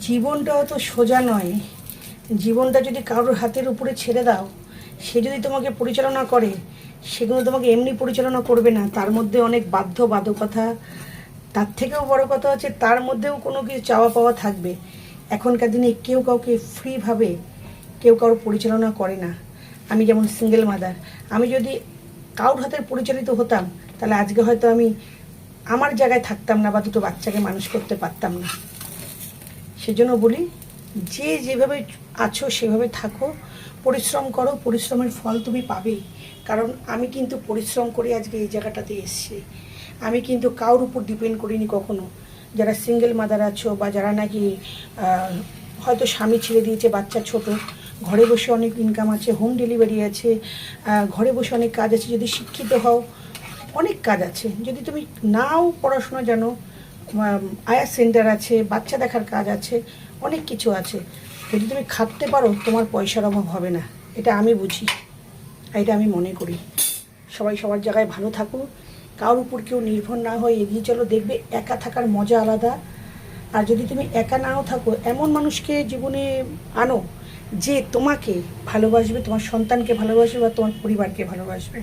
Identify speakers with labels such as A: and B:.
A: জীবনটা অত সোজা নয়। জীবনটা যদি কারোর হাতের উপরে ছেড়ে দাও, সে যদি তোমাকে পরিচালনা করে, সেগুলো তোমাকে এমনি পরিচালনা করবে না, তার মধ্যে অনেক বাধ্যবাধকতা, তার থেকেও বড় কথা হচ্ছে তার মধ্যেও কোনো কিছু চাওয়া পাওয়া থাকবে। এখনকার দিনে কেউ কাউকে ফ্রিভাবে কেউ কারো পরিচালনা করে না। আমি যেমন সিঙ্গেল মাদার, আমি যদি কারোর হাতের পরিচালিত হতাম, তাহলে আজকে হয়তো আমি আমার জায়গায় থাকতাম না বা দুটো বাচ্চাকে মানুষ করতে পারতাম না। সেজন্য বলি, যে যেভাবে আছো সেভাবে থাকো, পরিশ্রম করো, পরিশ্রমের ফল তুমি পাবেই। কারণ আমি কিন্তু পরিশ্রম করে আজকে এই জায়গাটাতে এসেছি। আমি কিন্তু কারোর উপর ডিপেন্ড করিনি কখনো। যারা সিঙ্গেল মাদার আছো বা যারা নাকি হয়তো স্বামী ছেড়ে দিয়েছে, বাচ্চা ছোট, ঘরে বসে অনেক ইনকাম আছে, হোম ডেলিভারি আছে, ঘরে বসে অনেক কাজ আছে। যদি শিক্ষিত হও, অনেক কাজ আছে। যদি তুমি নাও পড়াশোনা জানো, আয়া সেন্টার আছে, বাচ্চা দেখার কাজ আছে, অনেক কিছু আছে। যদি তুমি খাটতে পারো, তোমার পয়সার অভাব হবে না। এটা আমি বুঝি, এটা আমি মনে করি। সবাই সবার জায়গায় ভালো থাকো, কারোর উপর কেউ নির্ভর না হয়ে এগিয়ে চলো। দেখবে একা থাকার মজা আলাদা। আর যদি তুমি একা নাও থাকো, এমন মানুষকে জীবনে আনো যে তোমাকে ভালোবাসবে, তোমার সন্তানকে ভালোবাসবে বা তোমার পরিবারকে ভালোবাসবে।